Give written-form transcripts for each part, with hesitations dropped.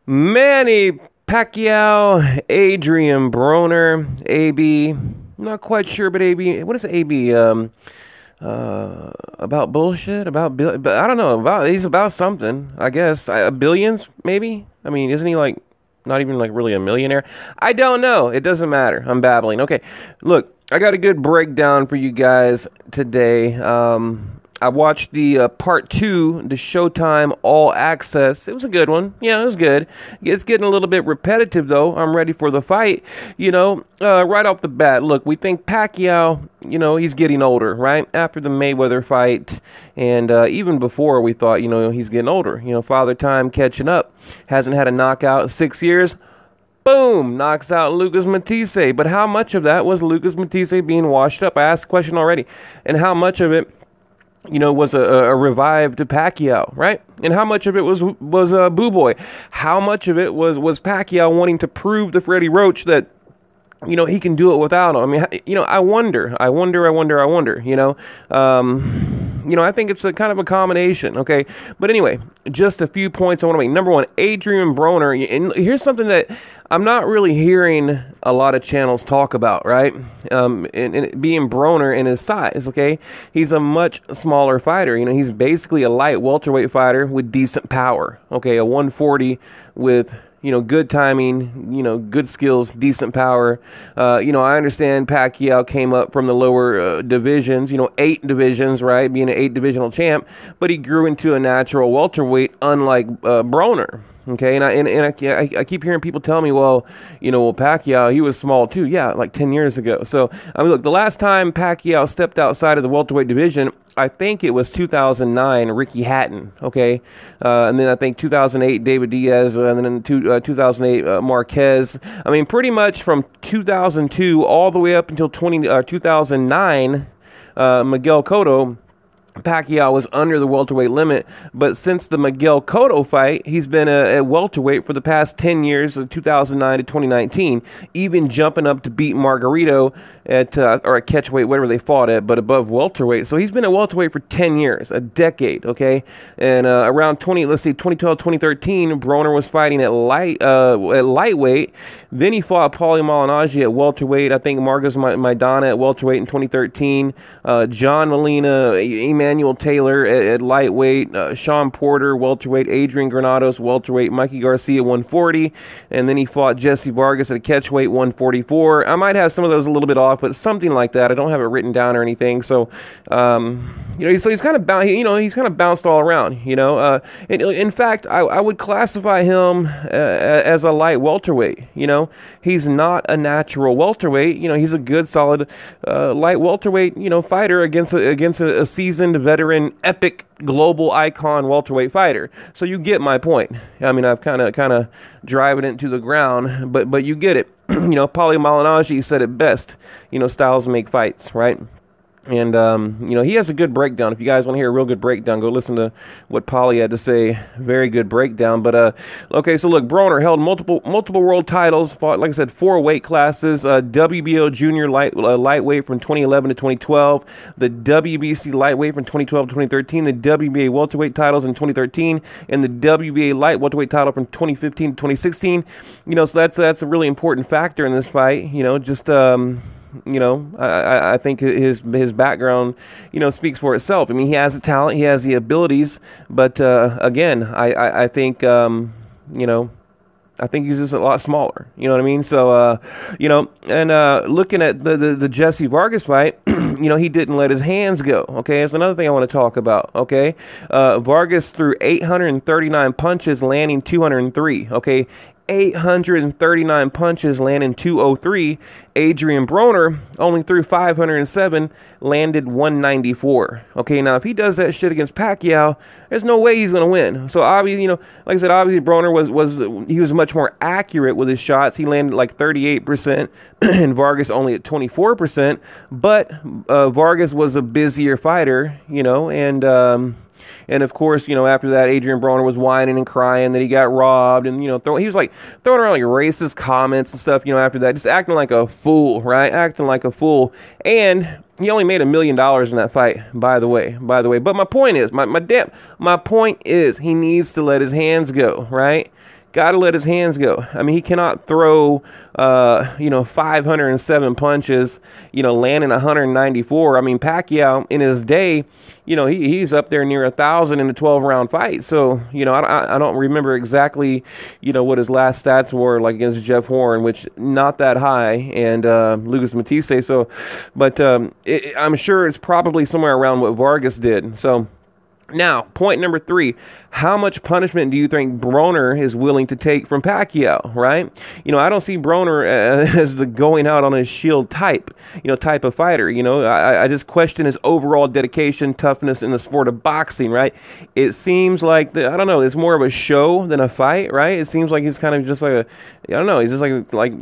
Manny Pacquiao, Adrien Broner, AB. Not quite sure, but AB. What is AB? About bullshit? But I don't know. He's about something. I guess billions, maybe. I mean, isn't he like not even like really a millionaire? I don't know. It doesn't matter. I'm babbling. Okay, look, I got a good breakdown for you guys today. I watched the part 2, the Showtime All Access. It was a good one. Yeah, it was good. It's getting a little bit repetitive, though. I'm ready for the fight. Right off the bat, look, we think Pacquiao, he's getting older, right? After the Mayweather fight, and even before, we thought, he's getting older. Father Time catching up. Hasn't had a knockout in 6 years. Boom, knocks out Lucas Matisse. But how much of that was Lucas Matisse being washed up? I asked the question already. And how much of it was a revived Pacquiao, right? And how much of it was Boo Boy? How much of it was Pacquiao wanting to prove to Freddie Roach that, he can do it without him? I mean, I wonder. I think it's a kind of a combination, okay? But anyway, just a few points I want to make. Number one, Adrien Broner. And here's something that I'm not really hearing a lot of channels talk about, right? And being Broner in his size, okay? He's a much smaller fighter. He's basically a light welterweight fighter with decent power, okay? A 140 with good timing, good skills, decent power. I understand Pacquiao came up from the lower divisions, 8 divisions, right? Being an 8 divisional champ, but he grew into a natural welterweight, unlike Broner. Okay, and I keep hearing people tell me, well, Pacquiao, he was small too. Yeah, like 10 years ago. So, I mean, look, the last time Pacquiao stepped outside of the welterweight division, I think it was 2009, Ricky Hatton, okay? And then I think 2008, David Diaz, and then 2008, Marquez. I mean, pretty much from 2002 all the way up until 2009, Miguel Cotto, Pacquiao was under the welterweight limit, but since the Miguel Cotto fight, he's been a welterweight for the past 10 years, of 2009 to 2019, even jumping up to beat Margarito at catchweight, whatever they fought at, but above welterweight. So he's been a welterweight for 10 years, a decade, okay? And around 2012, 2013, Broner was fighting at lightweight. Then he fought Paulie Malignaggi at welterweight. I think Marcos Maidana at welterweight in 2013. John Molina, Emmanuel Taylor at lightweight, Sean Porter, welterweight, Adrian Granados, welterweight, Mikey Garcia, 140, and then he fought Jesse Vargas at a catchweight, 144. I might have some of those a little bit off, but something like that. I don't have it written down or anything. So, so he's kind of he's kind of bounced all around. In fact, I would classify him as a light welterweight. He's not a natural welterweight. He's a good, solid light welterweight. Fighter against a seasoned veteran, epic, global icon welterweight fighter. So you get my point. I mean, I've kind of driving it into the ground, but you get it. Paulie Malignaggi said it best. Styles make fights, right? And, he has a good breakdown. If you guys want to hear a real good breakdown, go listen to what Paulie had to say. Very good breakdown. But, okay, so look, Broner held multiple world titles, fought, like I said, 4 weight classes, WBO junior lightweight from 2011 to 2012, the WBC lightweight from 2012 to 2013, the WBA welterweight titles in 2013, and the WBA light welterweight title from 2015 to 2016. So that's a really important factor in this fight. I think his background, speaks for itself. I mean, he has the talent, he has the abilities, but again, I think I think he's just a lot smaller. You know what I mean? So, and looking at the Jesse Vargas fight, he didn't let his hands go. Okay, that's another thing I want to talk about. Okay, Vargas threw 839 punches, landing 203. Okay. 839 punches, landing 203. Adrien Broner only threw 507, landed 194. Okay, now if he does that shit against Pacquiao, there's no way he's gonna win. So obviously, like I said, obviously Broner was much more accurate with his shots. He landed like 38%, and Vargas only at 24%. But Vargas was a busier fighter, and of course, after that, Adrien Broner was whining and crying that he got robbed, and he was like throwing around like racist comments and stuff. After that, just acting like a fool, right? Acting like a fool, and he only made $1 million in that fight. By the way. But my point is, my point is, he needs to let his hands go, right? got to let his hands go. I mean, he cannot throw, 507 punches, landing 194. I mean, Pacquiao in his day, he's up there near 1,000 in a 12-round fight. So, I don't remember exactly, what his last stats were like against Jeff Horn, which not that high, and Lucas Matisse. So, but I'm sure it's probably somewhere around what Vargas did. So, now, point number 3, how much punishment do you think Broner is willing to take from Pacquiao, right? I don't see Broner as the going out on his shield type of fighter. I just question his overall dedication, toughness in the sport of boxing, right? It seems like, I don't know, it's more of a show than a fight, right? It seems like he's kind of just like he's just like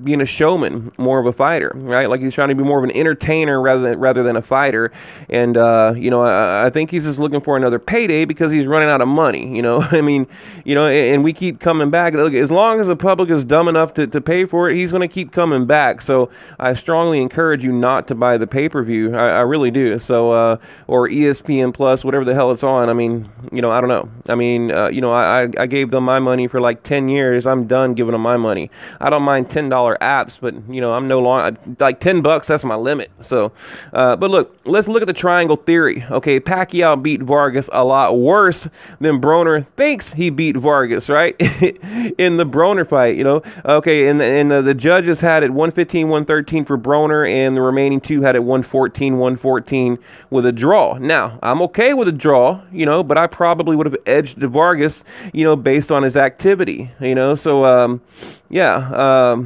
being a showman, more of a fighter, right? Like he's trying to be more of an entertainer rather than a fighter. And, I think he's just looking for another payday because he's running out of money, I mean, and we keep coming back. Look, as long as the public is dumb enough to pay for it, he's going to keep coming back. So I strongly encourage you not to buy the pay-per-view. I really do. So, or ESPN Plus, whatever the hell it's on. I mean, I don't know. I mean, I gave them my money for like 10 years. I'm done giving them my money. I don't mind $10 apps, but, I'm no longer, like $10, that's my limit. So, but look, let's look at the triangle theory. Okay, Pacquiao beat Vargas a lot worse than Broner thinks he beat Vargas, right? In the Broner fight, Okay, and the judges had it 115-113 for Broner, and the remaining 2 had it 114-114 with a draw. Now, I'm okay with a draw, but I probably would have edged Vargas, based on his activity, So, yeah.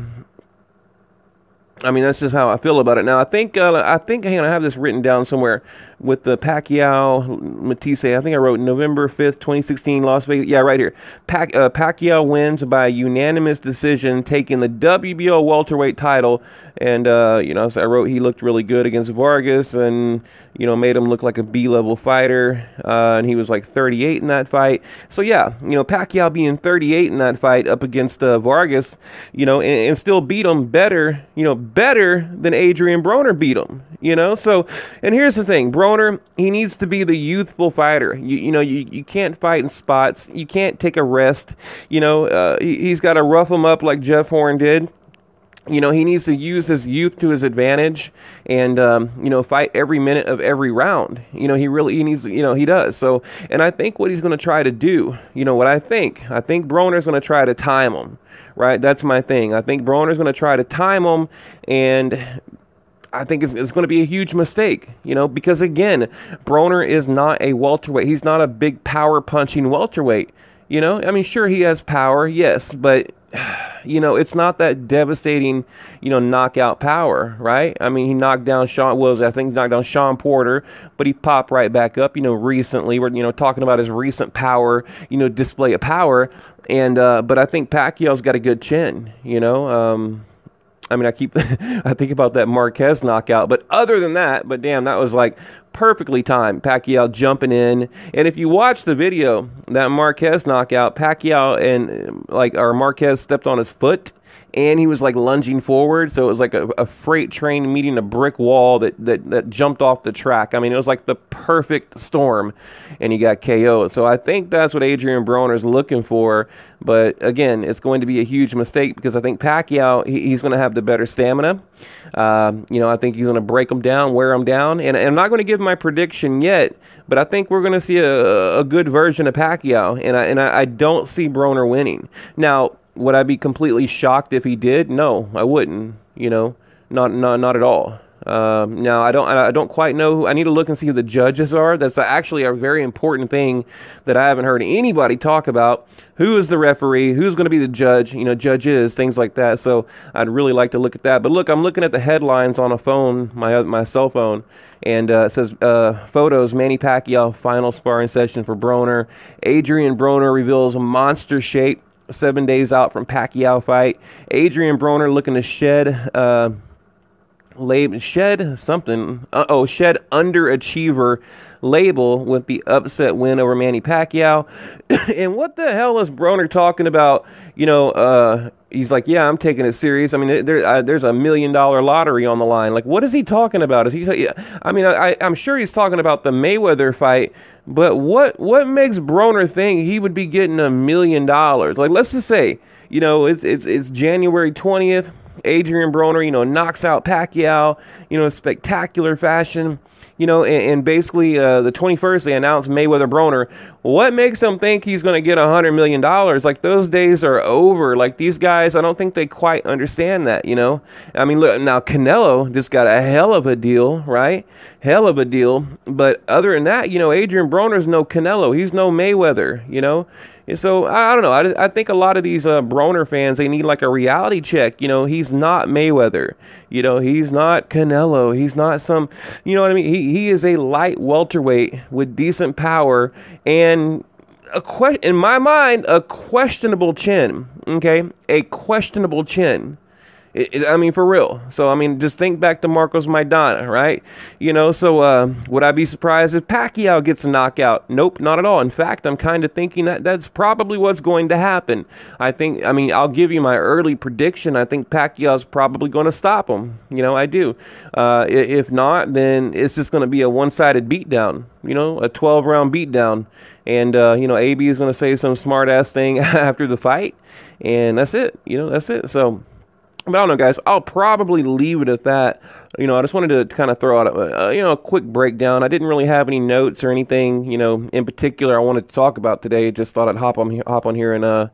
I mean, that's just how I feel about it. Now, I think hang on, I have this written down somewhere with the Pacquiao Matisse. I think I wrote November 5th, 2016, Las Vegas. Yeah, right here. Pacquiao wins by unanimous decision, taking the WBO welterweight title. And, so I wrote he looked really good against Vargas and, made him look like a B-level fighter. And he was like 38 in that fight. So, yeah, Pacquiao being 38 in that fight up against Vargas, and still beat him better than Adrien Broner beat him, So, and here's the thing, Broner, he needs to be the youthful fighter. You can't fight in spots. You can't take a rest. He's got to rough him up like Jeff Horn did. He needs to use his youth to his advantage and, fight every minute of every round. He needs, he does. So, and I think what he's going to try to do, what I think Broner's going to try to time him, right? That's my thing. I think Broner's going to try to time him, and I think it's going to be a huge mistake, because again, Broner is not a welterweight. He's not a big power punching welterweight. I mean, sure, he has power, yes, but it's not that devastating, knockout power, right? I mean, he knocked down Sean Porter, but he popped right back up, recently. We're, talking about his recent power, display of power. And, but I think Pacquiao's got a good chin, I mean, I think about that Marquez knockout, but other than that, damn, that was like perfectly timed. Pacquiao jumping in, and if you watch the video, that Marquez knockout, Pacquiao and Marquez stepped on his foot, and he was like lunging forward, so it was like a freight train meeting a brick wall that jumped off the track. I mean, it was like the perfect storm, and he got KO'd. So I think that's what Adrien Broner is looking for. But again, it's going to be a huge mistake because I think Pacquiao, he's going to have the better stamina. I think he's going to break him down, wear him down. And I'm not going to give my prediction yet, but I think we're going to see a good version of Pacquiao. And I don't see Broner winning. Now, would I be completely shocked if he did? No, I wouldn't. Not at all. Now, I don't quite know. I need to look and see who the judges are. That's actually a very important thing that I haven't heard anybody talk about. Who is the referee? Who's going to be the judge? Judges, things like that. So I'd really like to look at that. But look, I'm looking at the headlines on a phone, my cell phone, and it says photos, Manny Pacquiao final sparring session for Broner. Adrien Broner reveals monster shape 7 days out from Pacquiao fight. Adrien Broner looking to shed shed something. Shed underachiever label with the upset win over Manny Pacquiao. And what the hell is Broner talking about? He's like, yeah, I'm taking it serious. I mean, there's $1 million lottery on the line. Like, what is he talking about? I'm sure he's talking about the Mayweather fight, but what makes Broner think he would be getting $1 million? Like, let's just say, it's January 20th. Adrien Broner, knocks out Pacquiao, spectacular fashion, and basically the 21st they announced Mayweather Broner. What makes them think he's going to get $100 million? Like, those days are over. Like, these guys, I don't think they quite understand that, I mean, look, now Canelo just got a hell of a deal, right? Hell of a deal. But other than that, Adrien Broner's no Canelo. He's no Mayweather, And so, I don't know. I think a lot of these Broner fans, they need like a reality check. He's not Mayweather. He's not Canelo. He's not some, you know what I mean? He is a light welterweight with decent power and, in my mind, a questionable chin. Okay? A questionable chin. I mean, for real. So, I mean, just think back to Marcos Maidana, right? So would I be surprised if Pacquiao gets a knockout? Nope, not at all. In fact, I'm kind of thinking that's probably what's going to happen. I'll give you my early prediction. I think Pacquiao's probably going to stop him. I do. If not, then it's just going to be a one-sided beatdown, a 12-round beatdown. And, AB is going to say some smart-ass thing after the fight. And that's it. That's it. So... But I don't know, guys. I'll probably leave it at that. I just wanted to kind of throw out a quick breakdown. I didn't really have any notes or anything, in particular I wanted to talk about today. Just thought I'd hop on here and,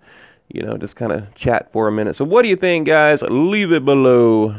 just kind of chat for a minute. So what do you think, guys? Leave it below.